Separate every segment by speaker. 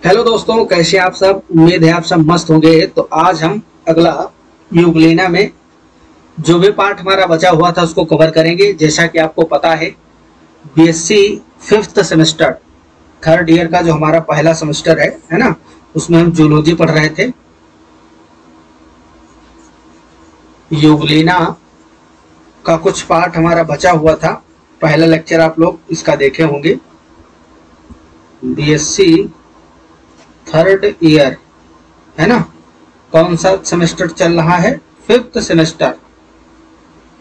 Speaker 1: Hello दोस्तों, कैसे आप सब। उम्मीद है आप सब मस्त होंगे। तो आज हम अगला यूग्लिना में जो भी पार्ट हमारा बचा हुआ था उसको कवर करेंगे। जैसा कि आपको पता है, BSc fifth semester third year का जो हमारा पहला सेमेस्टर है ना, उसमें हम जूलॉजी पढ़ रहे थे। यूग्लिना का कुछ पार्ट हमारा बचा हुआ था। पहला लेक्चर आप लोग इसका देखे होंगे। बीएससी थर्ड ईयर है ना, कौन सा सेमेस्टर चल रहा है? फिफ्थ सेमेस्टर,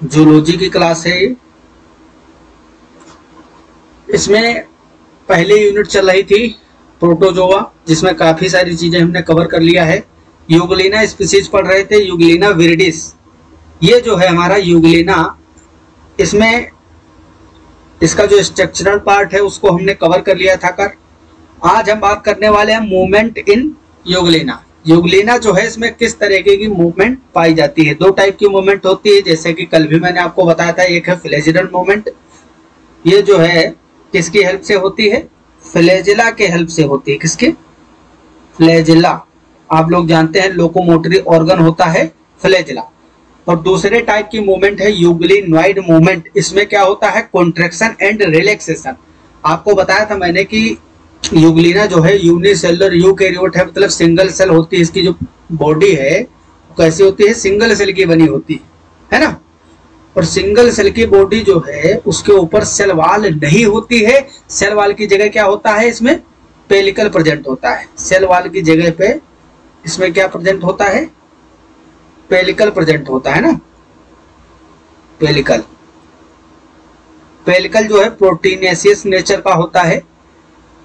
Speaker 1: जूलॉजी की क्लास है ये। इसमें पहले यूनिट चल रही थी प्रोटोजोआ, जिसमें काफी सारी चीजें हमने कवर कर लिया है। यूग्लिना स्पीसीज पढ़ रहे थे, यूग्लिना विरिडिस। ये जो है हमारा यूग्लिना, इसमें इसका जो स्ट्रक्चरल पार्ट है उसको हमने कवर कर लिया था कर। आज हम बात करने वाले हैं मूवमेंट इन यूग्लिना। यूग्लिना जो है, इसमें किस तरीके की मूवमेंट पाई जाती है। दो टाइप की मूवमेंट होती है, जैसे कि कल भी मैंने आपको बताया था। एक है फ्लैजिलर मूवमेंट, ये जो है किसकी हेल्प से होती है? फ्लैजिला के हेल्प से होती है। किसके? फ्लैजिला। आप लोग जानते हैं लोकोमोटरी ऑर्गन होता है फ्लैजिला। और दूसरे टाइप की मूवमेंट है यूग्लिनॉइड मूवमेंट। इसमें क्या होता है? Contraction and relaxation. आपको बताया था मैंने कि यूग्लिना जो है यूनिसेलुलर यूकैरियोट है, मतलब सिंगल सेल होती है। इसकी जो बॉडी है कैसी होती है? सिंगल सेल की बनी होती है ना। और सिंगल सेल की बॉडी जो है उसके ऊपर सेल वाल नहीं होती है। सेल वाल की जगह क्या होता है? इसमें पेलिकल प्रेजेंट होता है। सेल वाल की जगह पे इसमें क्या प्रेजेंट होता है? पेलिकल प्रेजेंट होता है ना। पेलिकल पेलिकल जो है प्रोटीनेशियस नेचर का होता है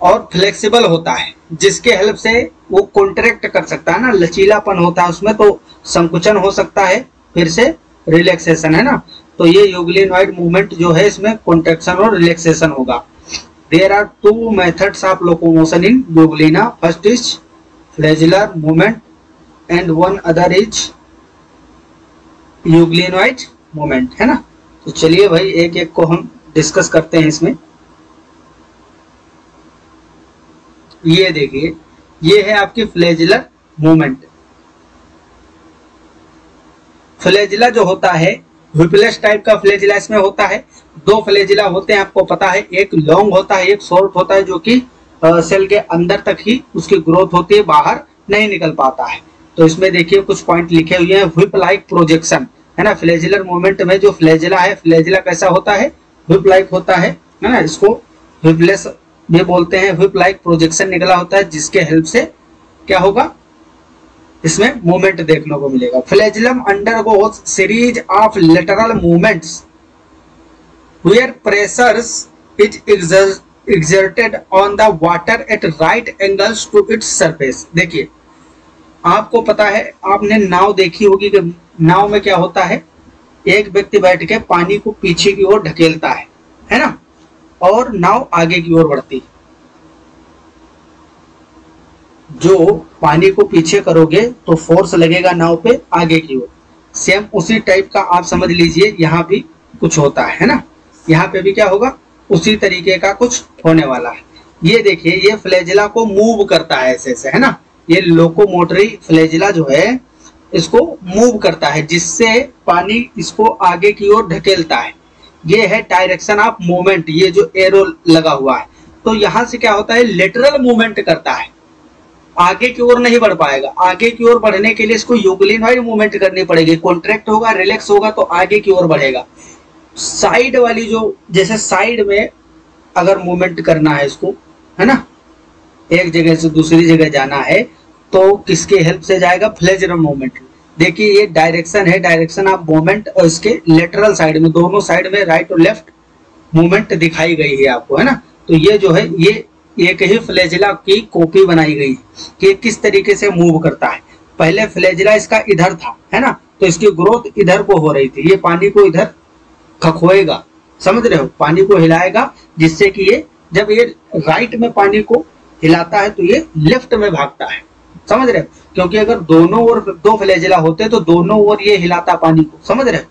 Speaker 1: और फ्लेक्सिबल होता है, जिसके हेल्प से वो कॉन्ट्रैक्ट कर सकता है ना। लचीलापन होता है उसमें, तो संकुचन हो सकता है, फिर से रिलैक्सेशन है ना। तो ये यूग्लिनॉइड मूवमेंट जो है, इसमें कॉन्ट्रैक्शन और रिलैक्सेशन होगा। There are two methods of locomotion in euglena. First is flagellar movement and one other is euglenoid movement, है ना। तो चलिए भाई एक एक को हम डिस्कस करते हैं इसमें। ये देखिए, ये है आपकी फ्लैजिलर मूवमेंट। फ्लैजिला जो होता है व्हिपलेस टाइप का फ्लैजिला इसमें होता है। दो फ्लैजिला होते हैं, आपको पता है। एक लॉन्ग होता है, एक शॉर्ट होता है, जो कि सेल के अंदर तक ही उसकी ग्रोथ होती है, बाहर नहीं निकल पाता है। तो इसमें देखिए कुछ पॉइंट लिखे हुए हैं। व्हिप लाइक प्रोजेक्शन है ना। फ्लैजिलर मूवमेंट में जो फ्लैजिला है, फ्लैजिला कैसा होता है? व्हिप लाइक होता है ना। इसको व्हिपलेस भी बोलते हैं। व्हिप लाइक प्रोजेक्शन निकला होता है, जिसके हेल्प से क्या होगा? इसमें मूवमेंट देखने को मिलेगा। Flagellum undergoes series of lateral movements where pressures is exerted on the water at right angles to its surface। देखिए, आपको पता है, आपने नाव देखी होगी कि नाव में क्या होता है? एक व्यक्ति बैठ के पानी को पीछे की ओर ढकेलता है ना, और नाव आगे की ओर बढ़ती। जो पानी को पीछे करोगे तो फोर्स लगेगा नाव पे आगे की ओर। सेम उसी टाइप का आप समझ लीजिए यहाँ भी कुछ होता है ना। यहाँ पे भी क्या होगा? उसी तरीके का कुछ होने वाला है। ये देखिए, ये फ्लैजिला को मूव करता है ऐसे ऐसे, है ना। ये लोकोमोटरी फ्लैजिला जो है इसको मूव करता है, जिससे पानी इसको आगे की ओर ढकेलता है। ये है डायरेक्शन ऑफ मूवमेंट, ये जो एरो लगा हुआ है। तो यहां से क्या होता है? लेटरल मूवमेंट करता है, आगे की ओर नहीं बढ़ पाएगा। आगे की ओर बढ़ने के लिए इसको यूग्लिनॉइड मूवमेंट करनी पड़ेगी। कॉन्ट्रैक्ट होगा, रिलैक्स होगा, तो आगे की ओर बढ़ेगा। साइड वाली जो, जैसे साइड में अगर मूवमेंट करना है इसको, है ना, एक जगह से दूसरी जगह जाना है, तो किसके हेल्प से जाएगा? Flagellar movement. देखिए, ये डायरेक्शन है, डायरेक्शन ऑफ मूवमेंट, और इसके लेटरल साइड में, दोनों साइड में राइट और लेफ्ट मूवमेंट दिखाई गई है आपको, है ना। तो ये जो है, ये एक ही फ्लैजिला की कॉपी बनाई गई है कि किस तरीके से मूव करता है। पहले फ्लैजिला इसका इधर था, है ना, तो इसकी ग्रोथ इधर को हो रही थी। ये पानी को इधर खखोएगा, समझ रहे हो, पानी को हिलाएगा, जिससे कि ये जब ये राइट में पानी को हिलाता है तो ये लेफ्ट में भागता है, समझ रहे हो। क्योंकि अगर दोनों ओर दो फ्लैजिला होते तो दोनों ओर ये हिलाता पानी को, समझ रहे हो।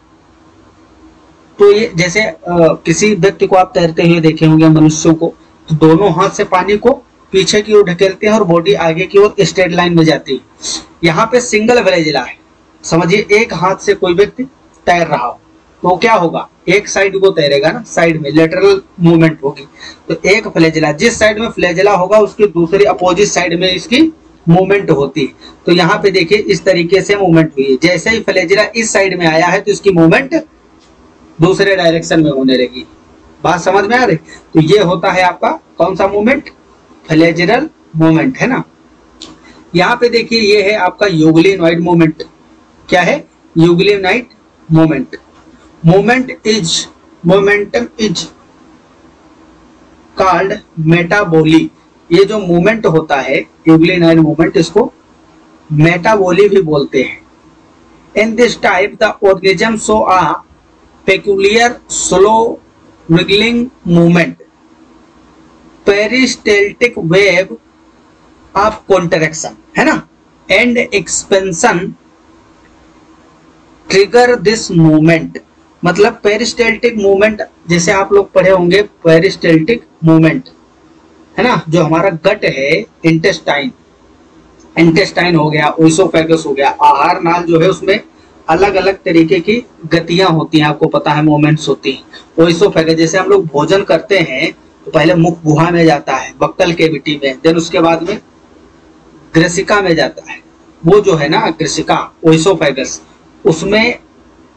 Speaker 1: तो ये जैसे किसी व्यक्ति को आप तैरते हुए देखे होंगे, मनुष्यों को, तो दोनों हाथ से पानी को पीछे की ओर ढकेलते हैं और बॉडी आगे की ओर स्ट्रेट लाइन में जाती है। यहाँ पे सिंगल फ्लैजिला है, समझिए एक हाथ से कोई व्यक्ति तैर रहा हो तो क्या होगा, एक साइड को तैरेगा ना, साइड में लेटरल मूवमेंट होगी। तो एक फ्लैजिला, जिस साइड में फ्लैजिला होगा उसकी दूसरी अपोजिट साइड में इसकी मूवमेंट होती है। तो यहाँ पे देखिए इस तरीके से मूवमेंट हुई है। जैसे ही फ्लैजिला इस साइड में आया है तो इसकी मूवमेंट दूसरे डायरेक्शन में होने लगी। बात समझ में आ रही? तो ये होता है आपका कौन सा मूवमेंट, फ्लैजिलर मूवमेंट, है ना। यहाँ पे देखिए ये है आपका यूग्लिनॉइड मूवमेंट। क्या है? Euglenoid movement. Momentum is called metaboly. ये जो मूवमेंट होता है यूग्लिनॉइड मूवमेंट, इसको मेटाबोली भी बोलते हैं। In this type the organism show a peculiar slow wiggling movement, peristaltic wave of contraction, है ना, and expansion trigger this movement. मतलब पेरिस्टेल्टिक मूवमेंट, जैसे आप लोग पढ़े होंगे पेरिस्टेल्टिक मूवमेंट, है ना, जो हमारा गट है, इंटेस्टाइन हो गया, ओइसोफेगस हो गया, आहार नाल जो है उसमें अलग अलग तरीके की गतियां होती हैं, आपको पता है, मूवमेंट्स होती हैं। ओइसोफेगस, जैसे हम लोग भोजन करते हैं तो पहले मुख गुहा में जाता है, बक्कल केविटी में, देन उसके बाद में ग्रसिका में जाता है, वो जो है ना ग्रसिका, ओइसोफेगस, उसमें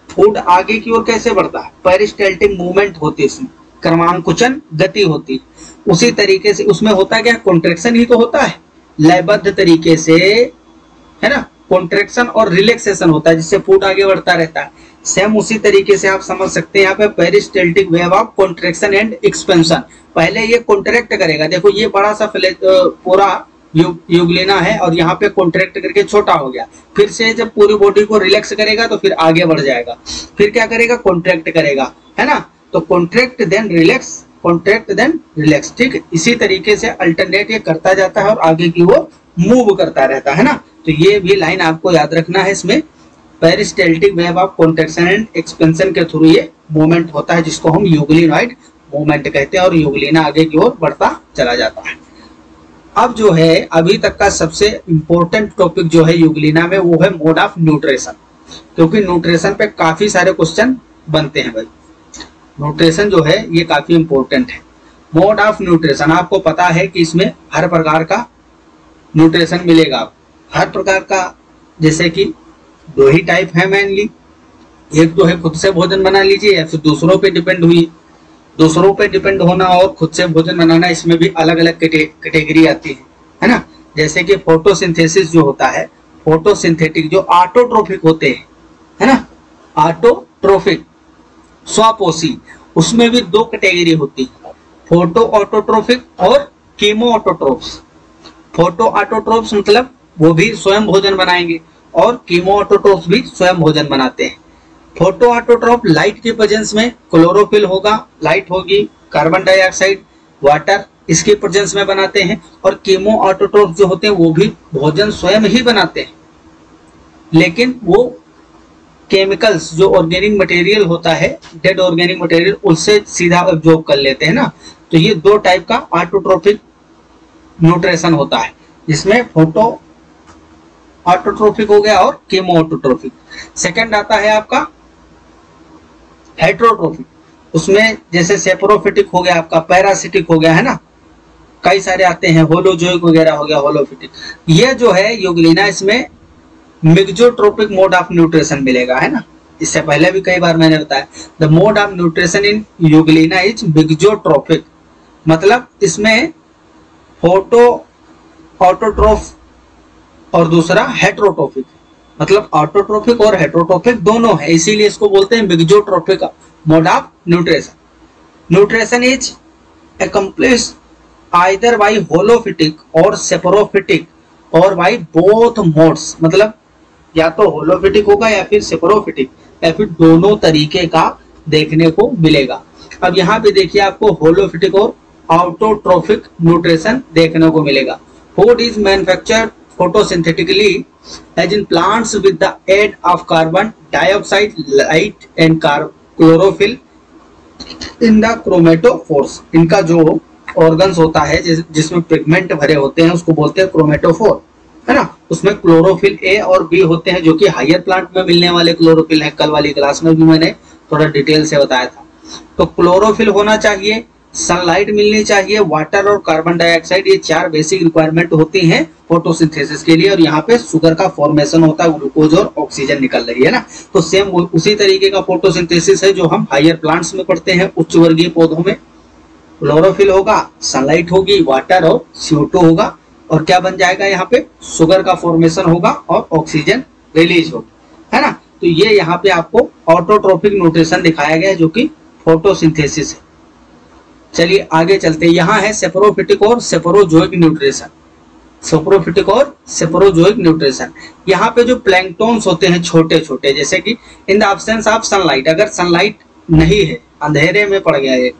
Speaker 1: फूड आगे की ओर कैसे बढ़ता है, पेरिस्टेल्टिक मूवमेंट होती है, इसमें क्रमांकुचन गति होती है। उसी तरीके से उसमें होता क्या, कॉन्ट्रैक्शन ही तो होता है, लयबद्ध तरीके से, है ना, कॉन्ट्रैक्शन और रिलैक्सेशन होता है, जिससे फूड आगे बढ़ता रहता है। सेम उसी तरीके से आप समझ सकते हैं यहाँ पे peristaltic wave of contraction and expansion. पहले ये कॉन्ट्रैक्ट करेगा, देखो ये बड़ा सा पूरा यूग्लिना है और यहाँ पे कॉन्ट्रैक्ट करके छोटा हो गया, फिर से जब पूरी बॉडी को रिलैक्स करेगा तो फिर आगे बढ़ जाएगा, फिर क्या करेगा, कॉन्ट्रैक्ट करेगा, है ना। तो contract then relax, contract then relax, ठीक है। इसी तरीके से अल्टरनेट ये करता जाता है और आगे की ओर मूव करता रहता है ना। तो ये भी लाइन आपको याद रखना है, इसमें peristaltic wave of contraction and expansion के थ्रू ये मूवमेंट होता है, जिसको हम यूग्लिनॉइड मूवमेंट कहते हैं, और यूग्लिना आगे की ओर बढ़ता चला जाता है। अब जो है अभी तक का सबसे इंपॉर्टेंट टॉपिक जो है यूग्लिना में, वो है मोड ऑफ न्यूट्रिशन, क्योंकि न्यूट्रिशन पे काफी सारे क्वेश्चन बनते हैं भाई। न्यूट्रिशन जो है ये काफी इंपॉर्टेंट है। मोड ऑफ न्यूट्रिशन, आपको पता है कि इसमें हर प्रकार का न्यूट्रिशन मिलेगा आपको, हर प्रकार का, जैसे कि दो ही टाइप है मेनली, एक तो है खुद से भोजन बना लीजिए या फिर दूसरों पे डिपेंड हुई। दूसरों पे डिपेंड होना और खुद से भोजन बनाना, इसमें भी अलग अलग कैटेगरी आती है ना। जैसे कि फोटोसिंथेसिस जो होता है, फोटोसिंथेटिक जो ऑटोट्रोफिक होते हैं, है ना, ऑटोट्रोफिक, स्वपोषी, उसमें भी दो कैटेगरी होती है, फोटो ऑटोट्रोफिक और कीमो ऑटोट्रोफ्स। फोटो ऑटोट्रोफ्स मतलब वो भी स्वयं भोजन बनाएंगे, और कीमो ऑटोट्रोफ्स भी स्वयं भोजन बनाते हैं। फोटो ऑटोट्रोफ लाइट के प्रेजेंस में, क्लोरोफिल होगा, लाइट होगी, कार्बन डाइऑक्साइड, वाटर, इसके प्रेजेंस में बनाते हैं। और कीमो ऑटोट्रोफ जो होते हैं वो भी भोजन स्वयं ही बनाते हैं, लेकिन वो केमिकल्स, जो ऑर्गेनिक मटेरियल होता है, डेड ऑर्गेनिक मटेरियल, उससे सीधा एब्जॉर्ब कर लेते हैं ना। तो ये दो टाइप का ऑटोट्रोफिक न्यूट्रिशन होता है, जिसमें फोटो ऑटोट्रोफिक हो गया और कीमो ऑटोट्रोफिक। सेकंड आता है आपका हेट्रोट्रोफिक, उसमें जैसे सेप्रोफिटिक हो गया आपका, पैरासिटिक हो गया, है ना, कई सारे आते हैं, होलोजोइक वगैरह हो गया, होलोफिटिक। ये जो है यूग्लिना, इसमें मिक्सोट्रोपिक मोड ऑफ न्यूट्रिशन मिलेगा, है ना। इससे पहले भी कई बार मैंने बताया, the mode of nutrition in euglena is mixotrophic, मतलब इसमें फोटो ऑटोट्रोफ और दूसरा हेट्रोट्रोफिक, मतलब ऑटोट्रोफिक और हेट्रोट्रोफिक दोनों है, इसीलिए इसको बोलते हैं mixotrophic mode of nutrition. Nutrition is accomplished either by holophytic और सेप्रोफिटिक और by both modes, मतलब या तो होलोफिटिक होगा या फिर सेप्रोफिटिक, या फिर दोनों तरीके का देखने को मिलेगा। अब यहाँ पे देखिए आपको होलोफिटिक और ऑटोट्रोफिक न्यूट्रिशन देखने को मिलेगा। Food is manufactured photosynthetically as in plants with the aid of carbon dioxide, light and chlorophyll in the chromatophores। इनका जो ऑर्गन्स होता है जिसमें पिगमेंट भरे होते हैं, उसको बोलते हैं क्रोमेटोफोर, है ना। उसमें क्लोरोफिल ए और बी होते हैं, जो कि हायर प्लांट में मिलने वाले क्लोरोफिल है। कल वाली क्लास में भी मैंने थोड़ा डिटेल से बताया था। तो क्लोरोफिल होना चाहिए, सनलाइट मिलनी चाहिए, वाटर और कार्बन डाइऑक्साइड, ये 4 बेसिक रिक्वायरमेंट होती हैं फोटोसिंथेसिस के लिए। और यहाँ पे शुगर का फॉर्मेशन होता है, ग्लूकोज और ऑक्सीजन निकल रही है ना। तो सेम उसी तरीके का फोटोसिंथेसिस है जो हम हायर प्लांट्स में पढ़ते हैं, उच्च वर्गीय पौधों में। क्लोरोफिल होगा, सनलाइट होगी, वाटर और CO2 होगा, और क्या बन जाएगा यहाँ पे, शुगर का फॉर्मेशन होगा और ऑक्सीजन रिलीज होगी, है ना। तो ये यहाँ पे आपको ऑटोट्रोपिक न्यूट्रिशन दिखाया गया है, जो कि फोटोसिंथेसिस है। चलिए आगे चलते हैं। यहाँ है सेपरोफिटिक और सेपरोजोइक न्यूट्रिशन। सेपरोफिटिक और सेपरोजोइक न्यूट्रिशन, यहाँ पे जो प्लैंक्टन्स होते हैं छोटे छोटे, जैसे कि in the absence of sunlight, अगर सनलाइट नहीं है, अंधेरे में पड़ गया है,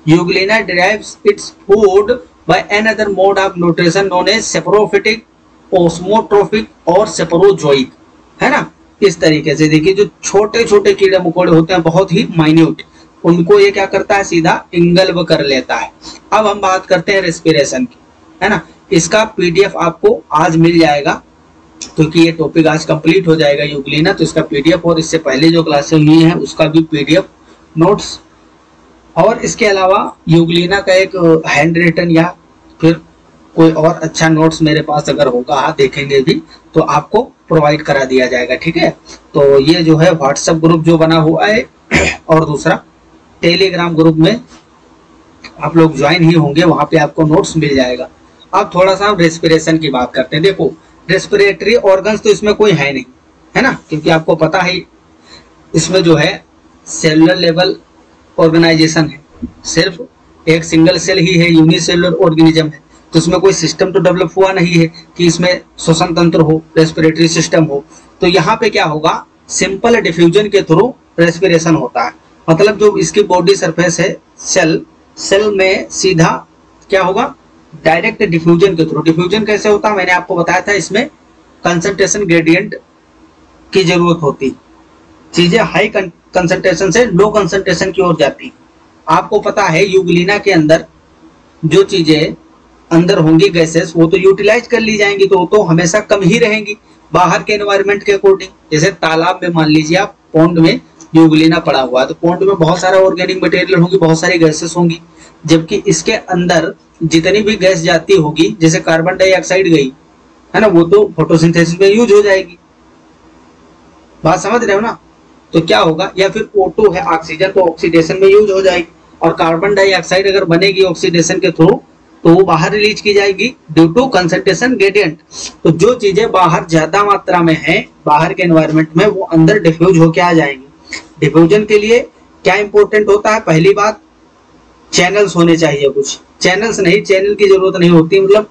Speaker 1: euglena derives its food by another mode of nutrition known as saprophytic, osmotrophic और सेपरोजोइक, है ना। इस तरीके से देखिए, जो छोटे छोटे कीड़े मकोड़े होते हैं बहुत ही माइन्यूट, उनको ये क्या करता है, सीधा इंगल्ब कर लेता है। अब हम बात करते हैं रेस्पिरेशन की, है ना। इसका PDF आपको आज मिल जाएगा, क्योंकि ये टॉपिक आज कंप्लीट हो जाएगा यूग्लिना। तो इसका PDF और इससे पहले जो क्लासें हुई हैं उसका भी PDF नोट्स, और इसके अलावा यूग्लिना का एक हैंड रिटन या फिर कोई और अच्छा नोट्स मेरे पास अगर होगा, देखेंगे भी, तो आपको प्रोवाइड करा दिया जाएगा, ठीक है। तो ये जो है व्हाट्सएप ग्रुप जो बना हुआ है, और दूसरा टेलीग्राम ग्रुप में आप लोग ज्वाइन ही होंगे, वहां पे आपको नोट्स मिल जाएगा। अब थोड़ा सा रेस्पिरेशन की बात करते हैं। देखो, रेस्पिरेटरी ऑर्गन्स तो इसमें कोई है नहीं, है ना, क्योंकि आपको पता है इसमें जो है सेलुलर लेवल ऑर्गेनाइजेशन है, सिर्फ एक सिंगल सेल ही है, यूनिसेलुलर ऑर्गेनिज्म है। तो इसमें कोई सिस्टम तो डेवलप हुआ नहीं है कि इसमें श्वसन तंत्र हो, रेस्पिरेटरी सिस्टम हो। तो यहाँ पे क्या होगा, सिंपल डिफ्यूजन के थ्रू रेस्पिरेशन होता है। मतलब जो इसकी बॉडी सरफेस है, सेल में सीधा क्या होगा, डायरेक्ट डिफ्यूजन के थ्रू। डिफ्यूजन कैसे होता है मैंने आपको बताया था, इसमें कंसंट्रेशन ग्रेडियंट की जरूरत होती, चीजें हाई कंसंट्रेशन से लो कंसंट्रेशन की ओर जाती। आपको पता है यूग्लिना के अंदर जो चीजें अंदर होंगी गैसेस, वो तो यूटिलाइज कर ली जाएंगी, तो वो तो हमेशा कम ही रहेंगी बाहर के एनवायरनमेंट के अकॉर्डिंग। जैसे तालाब में मान लीजिए आप, पॉन्ड में यूग्लिना पड़ा हुआ है, तो पॉन्ड में बहुत सारा ऑर्गेनिक मटेरियल होगी, बहुत सारी गैसेस होंगी, जबकि इसके अंदर जितनी भी गैस जाती होगी, जैसे कार्बन डाइऑक्साइड गई, है ना, वो तो फोटोसिंथेसिस में यूज हो जाएगी। बात समझ रहे हो ना। तो क्या होगा, या फिर O2 है ऑक्सीजन, तो ऑक्सीडेशन में यूज हो जाएगी, और कार्बन डाइऑक्साइड अगर बनेगी ऑक्सीडेशन के थ्रू, तो वो बाहर रिलीज की जाएगी ड्यू टू कंसंट्रेशन ग्रेडियंट। तो जो चीजें बाहर ज्यादा मात्रा में है, बाहर के एनवायरनमेंट में, वो अंदर डिफ्यूज होके आ जाएंगी। डिफ्यूजन के लिए क्या इंपॉर्टेंट होता है, पहली बात चैनल्स होने चाहिए। कुछ चैनल्स नहीं, चैनल की जरूरत नहीं होती, मतलब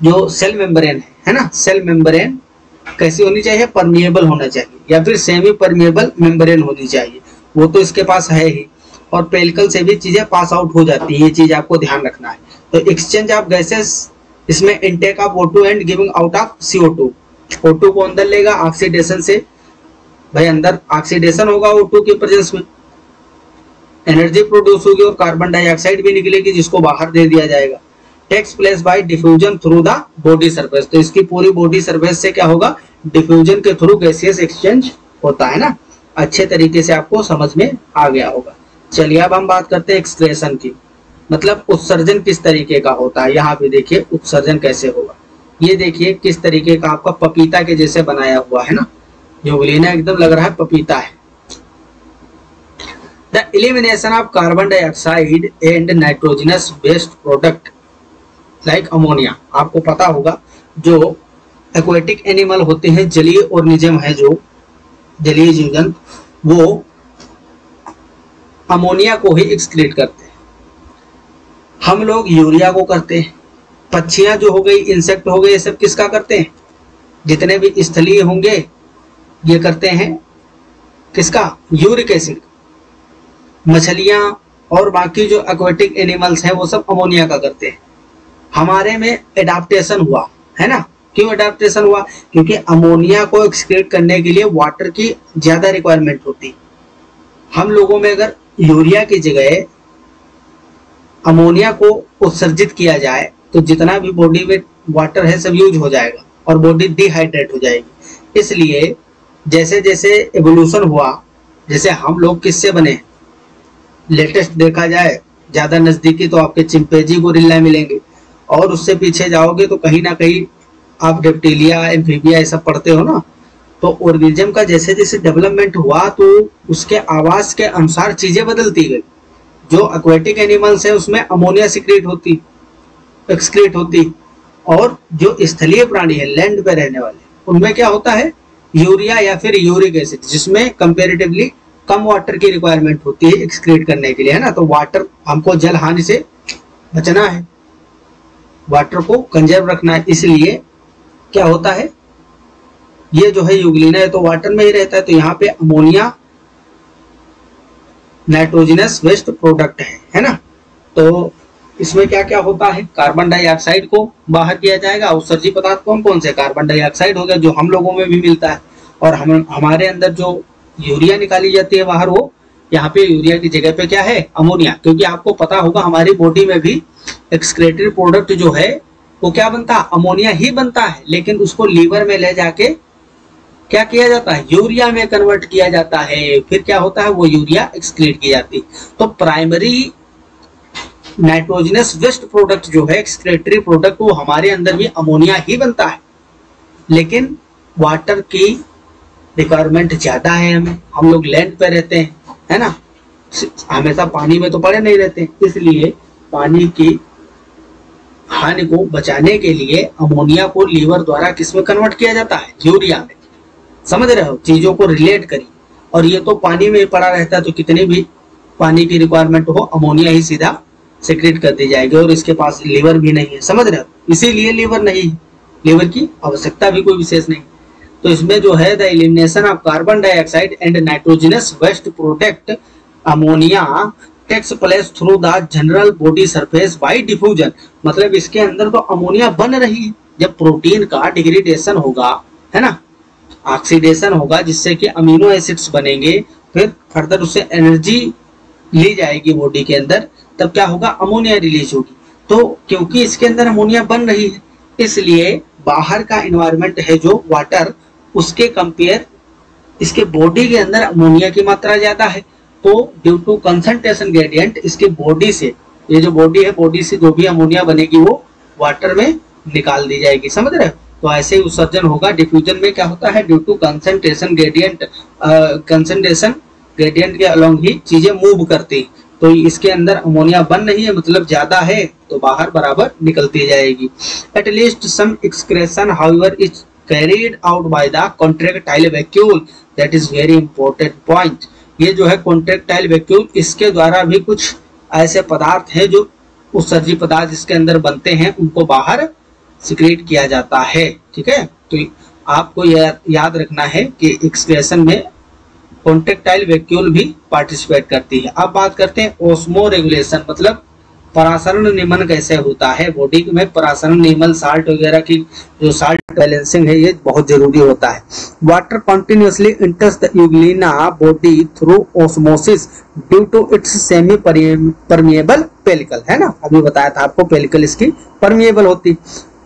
Speaker 1: जो सेल मेम्ब्रेन है ना, सेल मेम्ब्रेन कैसी होनी चाहिए, परमिएबल होना चाहिए, या फिर सेमी परमिएबल मेम्ब्रेन होनी चाहिए, वो तो इसके पास है ही। और पेलिकल से भी चीजें पास आउट हो जाती है, ये चीज आपको ध्यान रखना है। तो एक्सचेंज ऑफ गैसेस, इसमें intake of O2 and giving out of CO2। O2 को अंदर लेगा ऑक्सीडेशन से, भाई अंदर ऑक्सीडेशन होगा O2 के प्रेजेंस में, एनर्जी प्रोड्यूस होगी और कार्बन डाइऑक्साइड भी निकलेगी, जिसको बाहर दे दिया जाएगा। Takes place by diffusion through the body surface. तो इसकी पूरी बॉडी सरफेस से क्या होगा, डिफ्यूजन के थ्रू गैसियस एक्सचेंज होता है ना। अच्छे तरीके से आपको समझ में आ गया होगा। चलिए अब हम बात करते हैं एक्सक्रेशन की, मतलब उत्सर्जन किस तरीके का होता है। यहाँ पे देखिए उत्सर्जन कैसे होगा, ये देखिए किस तरीके का आपका पपीता के जैसे बनाया हुआ है ना, यूग्लिना एकदम लग रहा है पपीता है। The elimination of carbon dioxide and nitrogenous based product like ammonia. आपको पता होगा जो एक्वेटिक एनिमल होते हैं, जलीय ऑर्गेनिज्म है, जो जलीय जीव जंतु, वो अमोनिया को ही एक्सक्रीट करते हैं। हम लोग यूरिया को करते हैं, पक्षियां जो हो गई, इंसेक्ट हो गए, ये सब किसका करते हैं, जितने भी स्थलीय होंगे ये करते हैं किसका, यूरिक एसिड। मछलियां और बाकी जो एक्वेटिक एनिमल्स हैं वो सब अमोनिया का करते हैं। हमारे में एडाप्टेशन हुआ है ना, क्यों एडाप्टेशन हुआ, क्योंकि अमोनिया को एक्सक्रीट करने के लिए वाटर की ज्यादा रिक्वायरमेंट होती। हम लोगों में अगर यूरिया की जगह अमोनिया को उत्सर्जित किया जाए तो जितना भी बॉडी में वाटर है सब यूज हो जाएगा और बॉडी डिहाइड्रेट हो जाएगी। इसलिए जैसे जैसे एवोल्यूशन हुआ, जैसे हम लोग किससे बने, लेटेस्ट देखा जाए ज्यादा नजदीकी तो आपके चिंपैंजी गोरिल्ला मिलेंगे, और उससे पीछे जाओगे तो कहीं ना कहीं आप रेप्टिलिया एम्फीबिया ये सब पढ़ते हो ना। तो ऑर्गेनिज्म का जैसे जैसे डेवलपमेंट हुआ तो उसके आवास के अनुसार चीजें बदलती गई। जो एक्वेटिक एनिमल्स है उसमें अमोनिया एक्सक्रीट होती, और जो स्थलीय प्राणी है लैंड पे रहने वाले उनमें क्या होता है, यूरिया या फिर यूरिक एसिड, जिसमें कंपैरेटिवली कम वाटर की रिक्वायरमेंट होती है एक्सक्रीट करने के लिए, है ना। तो वाटर, हमको जल हानि से बचना है, वाटर को कंजर्व रखना है, इसलिए क्या होता है, ये जो है यूग्लिना है तो वाटर में ही रहता है। तो यहाँ पे अमोनिया नाइट्रोजनस वेस्ट प्रोडक्ट है ना। तो इसमें क्या क्या होता है, कार्बन डाइऑक्साइड को बाहर किया जाएगा। उत्सर्जी पदार्थ कौन कौन से, कार्बन डाइऑक्साइड हो गया जो हम लोगों में भी मिलता है, और हमारे अंदर जो यूरिया निकाली जाती है बाहर, वो यहाँ पे यूरिया की जगह पे क्या है, अमोनिया। क्योंकि आपको पता होगा हमारी बॉडी में भी एक्सक्रेटरी प्रोडक्ट जो है वो क्या बनता है, अमोनिया ही बनता है, लेकिन उसको लीवर में ले जाके क्या किया जाता है, यूरिया में कन्वर्ट किया जाता है। फिर क्या होता है, वो यूरिया एक्सक्रीट की जाती है। तो प्राइमरी नाइट्रोजनस वेस्ट प्रोडक्ट जो है एक्सक्रेटरी प्रोडक्ट, वो हमारे अंदर भी अमोनिया ही बनता है, लेकिन वाटर की रिक्वायरमेंट ज्यादा है हमें, हम लोग लैंड पे रहते हैं, है ना, हमेशा पानी में तो पड़े नहीं रहते, इसलिए पानी की हानि को बचाने के लिए अमोनिया को लीवर द्वारा किसमें कन्वर्ट किया जाता है, यूरिया में। समझ रहे हो, चीजों को रिलेट करिए। और ये तो पानी में पड़ा रहता है, तो कितनी भी पानी की रिक्वायरमेंट हो अमोनिया ही सीधा सेक्रेट कर दी जाएगी, और इसके पास लीवर भी नहीं है, समझ रहे हो, इसीलिए लीवर नहीं है, लीवर की आवश्यकता भी कोई विशेष नहीं। तो इसमें जो है the elimination of carbon dioxide and nitrogenous waste product ammonia takes place through the general body surface by diffusion. मतलब इसके अंदर तो अमोनिया बन रही है, जब प्रोटीन का डिग्रेडेशन होगा, है ना, ऑक्सीडेशन होगा, जिससे कि अमीनो एसिड्स बनेंगे, फिर फर्दर उससे एनर्जी ली जाएगी बॉडी के अंदर, तब क्या होगा, अमोनिया रिलीज होगी। तो क्योंकि इसके अंदर अमोनिया बन रही है, इसलिए बाहर का एनवायरनमेंट है जो वाटर, उसके कंपेयर इसके बॉडी के अंदर अमोनिया की मात्रा ज्यादा है। तो ड्यू टू कंसंट्रेशन ग्रेडियंट इसके बॉडी से, ये जो बॉडी है, बॉडी से जो भी अमोनिया बनेगी वो वाटर में निकाल दी जाएगी, समझ रहे हो। तो ऐसे ही उत्सर्जन होगा। डिफ्यूजन में क्या होता है, due to concentration gradient, concentration gradient के अलोंग ही चीजें मूव करती, तो इसके अंदर अमोनिया बन रही है, मतलब ज्यादा है, तो बाहर बराबर निकलती जाएगी। At least some excretion however is carried out by the contractile vacuole, that is very important point. ये जो है कॉन्ट्रैक्टाइल वैक्यूल, इसके द्वारा भी कुछ ऐसे पदार्थ हैं जो उत्सर्जी पदार्थ इसके अंदर बनते हैं, उनको बाहर सिक्रेट किया जाता है, ठीक है। तो आपको याद रखना है कि एक्सक्रेशन में कॉन्ट्रैक्टाइल वैक्यूल भी पार्टिसिपेट करती है। अब बात करते हैं ओस्मो रेगुलेशन, मतलब परासरण नियमन कैसे होता है बॉडी में। परासरण नियमन, साल्ट वगैरह की जो साल्ट बैलेंसिंग है, ये बहुत जरूरी होता है। Water continuously enters the euglena body through osmosis due to its semi permeable pellicle, है ना, अभी बताया था आपको, पेलिकल इसकी परमिएबल होती,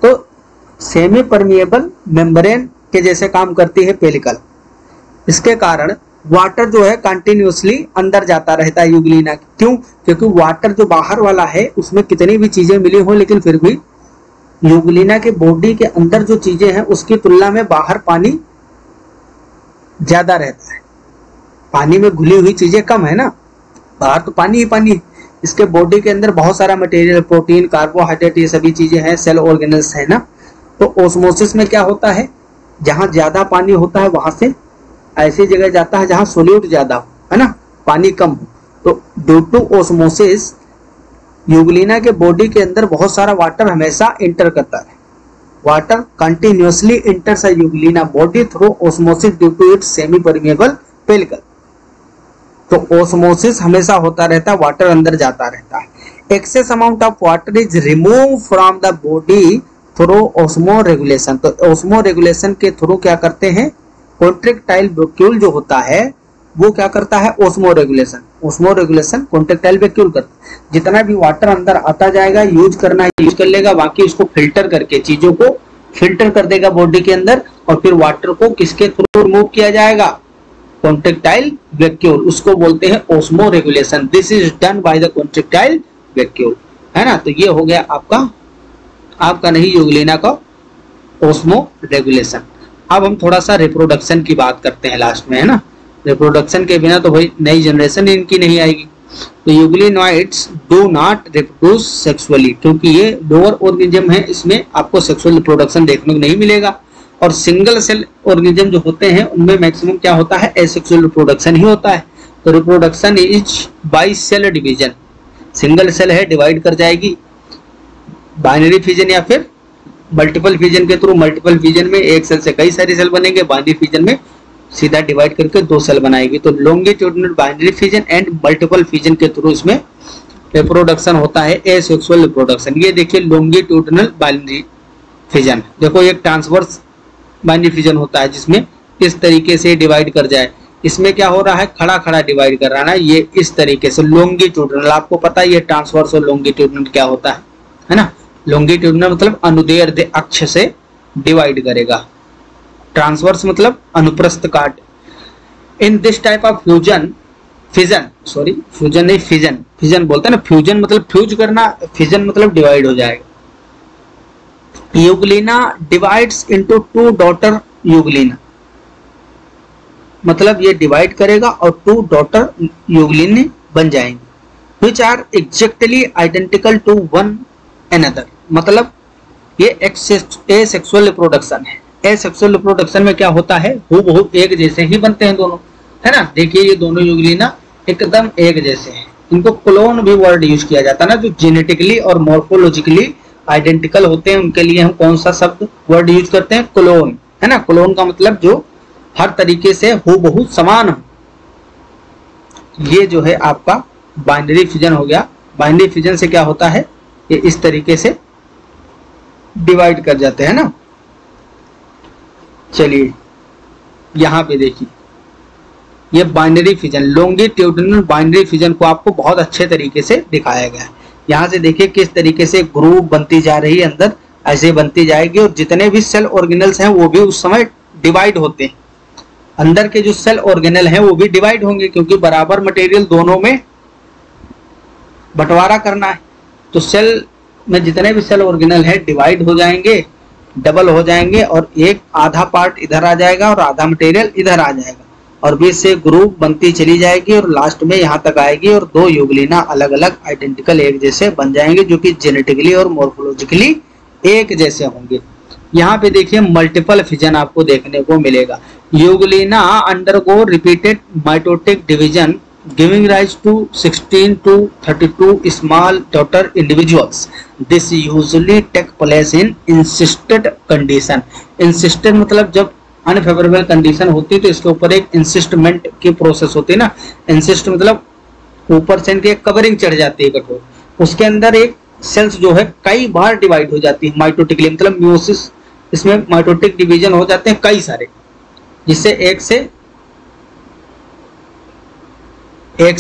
Speaker 1: तो सेमी परमिएबल मेम्ब्रेन के जैसे काम करती है पेलिकल। इसके कारण वाटर जो है कंटिन्यूअसली अंदर जाता रहता है यूग्लिना। क्यों? क्योंकि वाटर जो बाहर वाला है उसमें कितनी भी चीजें मिली हो, लेकिन फिर भी यूग्लिना के बॉडी के अंदर जो चीजें हैं उसकी तुलना में बाहर पानी ज्यादा रहता है, पानी में घुली हुई चीजें कम है ना, बाहर तो पानी ही पानी है। इसके बॉडी के अंदर बहुत सारा मटेरियल, प्रोटीन, कार्बोहाइड्रेट, ये सभी चीजें हैं, सेल ऑर्गेनल्स है ना। तो ओस्मोसिस में क्या होता है, जहां ज्यादा पानी होता है वहां से ऐसी जगह जाता है जहां सोल्यूट ज्यादा हो, है ना, पानी कम हो। तो ड्यू टू ओस्मोसिस यूग्लिना के बॉडी के अंदर बहुत सारा वाटर हमेशा इंटर करता है। Water continuously enters a euglena body through osmosis due to its semi permeable pellicle. तो ओस्मोसिस हमेशा होता रहता है, वाटर अंदर जाता रहता है। Excess amount of water is remove from the body through osmoregulation. तो ओस्मो रेगुलेशन के थ्रू क्या करते हैं, कॉन्ट्रैक्टाइल वैक्यूल जो होता है वो क्या करता है, osmo regulation. Osmo regulation contractile vacuole करता है। जितना भी वाटर अंदर आता जाएगा, यूज करना है यूज कर लेगा, बाकी उसको फिल्टर करके, चीजों को फिल्टर कर देगा बॉडी के अंदर, और फिर वाटर को किसके थ्रू रिमूव किया जाएगा, कॉन्ट्रेक्टाइल वैक्यूल, उसको बोलते हैं osmo regulation. This is done by the contractile vacuole, है ना। तो ये हो गया आपका नहीं, यूग्लिना का ओस्मो रेगुलेशन। अब हम थोड़ा सा रिप्रोडक्शन की बात करते हैं लास्ट में, है ना। रिप्रोडक्शन के बिना तो भाई नई जनरेशन इनकी नहीं आएगी। तो euglenoids do not reproduce sexually, क्योंकि ये लोअर ऑर्गेनिज्म है, इसमें आपको सेक्सुअल रिप्रोडक्शन देखने को नहीं मिलेगा। और सिंगल सेल ऑर्गेनिज्म जो होते हैं उनमें मैक्सिमम क्या होता है, एसेक्सुअल रिप्रोडक्शन ही होता है। तो reproduction is by cell division, single cell है डिवाइड कर जाएगी, बाइनरी फिजन या फिर मल्टीपल फिजन के थ्रू। मल्टीपल फिजन में एक सेल से कई सारी सेल बनेंगे, बाइनरी फिजन में सीधा डिवाइड करके 2 सेल बनाएगी। तो longitudinal binary fission and multiple fission के थ्रू इसमें रिप्रोडक्शन होता है, एसेक्सुअल रिप्रोडक्शन। ये देखिए लॉन्गिट्यूडिनल बाइनरी फिजन, देखो एक ट्रांसवर्स बाइनरी फिजन होता है जिसमें इस तरीके से डिवाइड कर जाए। इसमें क्या हो रहा है, खड़ा खड़ा डिवाइड कर रहा है, ये इस तरीके से लॉन्गिट्यूडिनल। आपको पता है ये ट्रांसवर्स और लॉन्गिट्यूडिनल क्या होता है ना। लॉन्गिट्यूडिनल मतलब अनुदैर्ध्य अक्ष से डिवाइड करेगा, ट्रांसवर्स मतलब अनुप्रस्थ काट। इन this type of fusion fission बोलते हैं ना, फ्यूजन मतलब फ्यूज करना, फिजन मतलब डिवाइड हो जाएगा। Euglena divides into 2 daughter Euglena, मतलब ये डिवाइड करेगा और 2 डॉटर यूग्लिन बन जाएंगे, which are exactly identical to one another। मतलब ये एसेक्सुअल रिप्रोडक्शन है। एसेक्सुअल रिप्रोडक्शन में क्या होता है, हूबहू एक जैसे ही बनते हैं दोनों, है ना। देखिए ये दोनों यूग्लिना एकदम एक जैसे हैं। इनको क्लोन भी वर्ड यूज किया जाता है ना, जो जेनेटिकली और मॉर्फोलॉजिकली आइडेंटिकल होते हैं उनके लिए हम कौन सा शब्द वर्ड यूज करते हैं, क्लोन, है ना। क्लोन का मतलब जो हर तरीके से हूबहू समान हो। ये जो है आपका बाइनरी फिजन हो गया। बाइनरी फिजन से क्या होता है, ये इस तरीके से डिवाइड कर जाते हैं ना। चलिए यहां पे देखिए ये binary fission, longitudinal binary fission को आपको बहुत अच्छे तरीके से दिखाया गया है। यहां से देखिए किस तरीके से ग्रुप बनती जा रही है, अंदर ऐसे बनती जाएगी, और जितने भी सेल ऑर्गेनल्स हैं वो भी उस समय डिवाइड होते हैं। अंदर के जो सेल ऑर्गेनल हैं वो भी डिवाइड होंगे, क्योंकि बराबर मटेरियल दोनों में बंटवारा करना है। तो सेल में जितने भी सेल ऑर्गेनल है डिवाइड हो जाएंगे, डबल हो जाएंगे, और एक आधा पार्ट इधर आ जाएगा और आधा मटेरियल इधर आ जाएगा, और बीच से ग्रुप बनती चली जाएगी और लास्ट में यहाँ तक आएगी, और 2 यूग्लिना अलग अलग आइडेंटिकल एक जैसे बन जाएंगे, जो कि जेनेटिकली और मॉर्फोलॉजिकली एक जैसे होंगे। यहाँ पे देखिए मल्टीपल फिजन आपको देखने को मिलेगा। Euglena undergo repeated mitotic division giving rise to 16 to 32 small daughter individuals. This usually take place in insisted condition. Insisted मतलब जब अनफेवरेबल कंडीशन होती है तो इसके ऊपर एक इंसिस्टमेंट की प्रोसेस होती है ना। इंसिस्ट मतलब ऊपर से इनकी एक कवरिंग चढ़ जाती है कठोर, उसके अंदर एक सेल्स जो है कई बार डिवाइड हो जाती है माइटोटिकली, मतलब म्यूसिस, इसमें माइटोटिक डिवीजन हो जाते हैं कई सारे, जिससे एक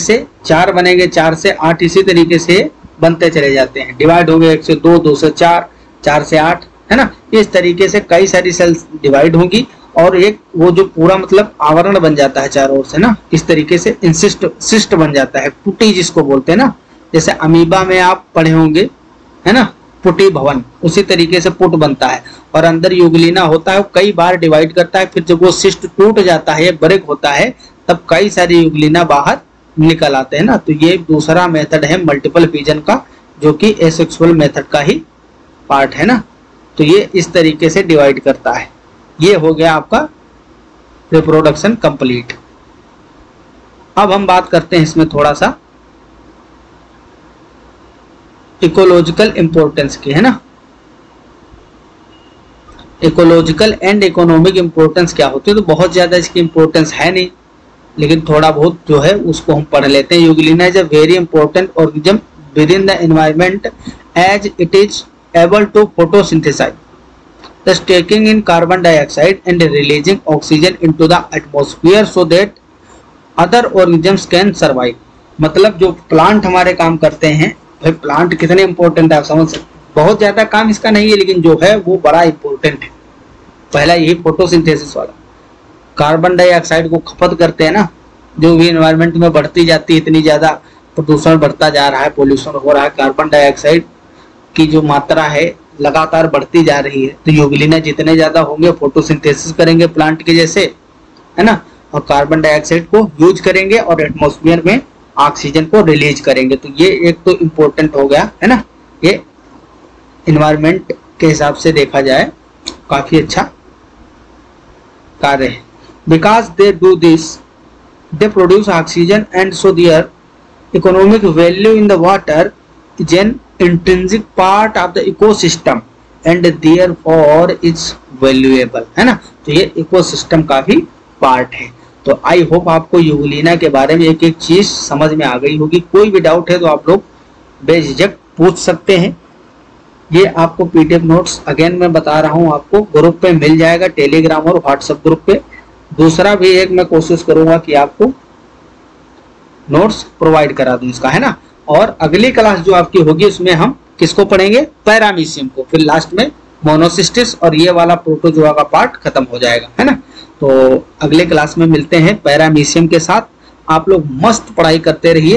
Speaker 1: से 4 बनेंगे, 4 से 8, इसी तरीके से बनते चले जाते हैं। डिवाइड हो गए 1 से 2, 2 से 4, 4 से 8, है ना। इस तरीके से कई सारी सेल्स डिवाइड होंगी, और एक वो जो पूरा मतलब आवरण बन जाता है चारों ओर से ना, इस तरीके से सिस्ट बन जाता है, पुटी जिसको बोलते हैं ना। जैसे अमीबा में आप पढ़े होंगे, है ना, पुटी भवन, उसी तरीके से पुट बनता है। और अंदर यूग्लिना होता है, वो कई बार डिवाइड करता है, फिर जब वो सिस्ट टूट जाता है, ब्रेक होता है, तब कई सारी यूग्लिना बाहर निकल आते हैं ना। तो ये दूसरा मेथड है मल्टीपल फिजन का, जो कि एसेक्सुअल मेथड का ही पार्ट है ना। तो ये इस तरीके से डिवाइड करता है। ये हो गया आपका रिप्रोडक्शन कंप्लीट। अब हम बात करते हैं इसमें थोड़ा सा इकोलॉजिकल इंपॉर्टेंस की, है ना। इकोलॉजिकल एंड इकोनॉमिक इंपॉर्टेंस क्या होती है, तो बहुत ज्यादा इसकी इंपॉर्टेंस है नहीं, लेकिन थोड़ा बहुत जो है उसको हम पढ़ लेते हैं। Euglena is a very important organism within the environment as it is able to photosynthesize, thus taking in carbon dioxide and releasing oxygen into the atmosphere so that other organisms can survive, मतलब जो plant हमारे काम करते हैं, भाई plant कितने important है आप समझ सकते, बहुत ज्यादा काम इसका नहीं है लेकिन जो है वो बड़ा इंपॉर्टेंट है। पहला यही फोटोसिंथेसिस वाला, कार्बन डाइऑक्साइड को खपत करते हैं ना, जो भी एनवायरनमेंट में बढ़ती जाती है, इतनी ज्यादा प्रदूषण बढ़ता जा रहा है, पोल्यूशन हो रहा है, कार्बन डाइऑक्साइड की जो मात्रा है लगातार बढ़ती जा रही है, तो यूग्लिना जितने ज्यादा होंगे फोटोसिंथेसिस करेंगे प्लांट के जैसे, है ना, और कार्बन डाइऑक्साइड को यूज करेंगे और एटमॉस्फेयर में ऑक्सीजन को रिलीज करेंगे। तो ये एक तो इम्पोर्टेंट हो गया, है ना, ये इन्वायरमेंट के हिसाब से देखा जाए काफी अच्छा कार्य है। Because they do this they produce oxygen and so their economic value in the water is an intrinsic part of the ecosystem and therefore it's valuable, है ना, तो ये इकोसिस्टम का भी पार्ट है। तो आई होप आपको यूग्लिना के बारे में एक एक चीज समझ में आ गई होगी। कोई भी डाउट है तो आप लोग बेझिझक पूछ सकते हैं। ये आपको पीडीएफ नोट्स अगेन मैं बता रहा हूँ आपको ग्रुप पे मिल जाएगा, टेलीग्राम और व्हाट्सएप ग्रुप पे। दूसरा भी एक मैं कोशिश करूंगा कि आपको नोट्स प्रोवाइड करा दूं इसका, है ना। और अगली क्लास जो आपकी होगी उसमें हम किसको पढ़ेंगे, पैरामीशियम को, फिर लास्ट में मोनोसिस्टिस और ये वाला प्रोटोजोआ का पार्ट खत्म हो जाएगा, है ना। तो अगले क्लास में मिलते हैं पैरामीशियम के साथ। आप लोग मस्त पढ़ाई करते रहिए।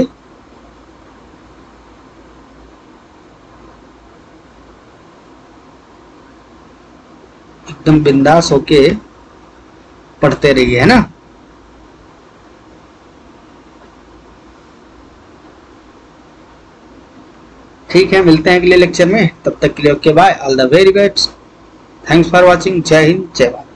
Speaker 1: एकदम बिंदास होके पढ़ते रहिए, है ना। ठीक है, मिलते हैं अगले लेक्चर में, तब तक के लिए okay bye, all the very best, thanks for watching, जय हिंद जय भारत।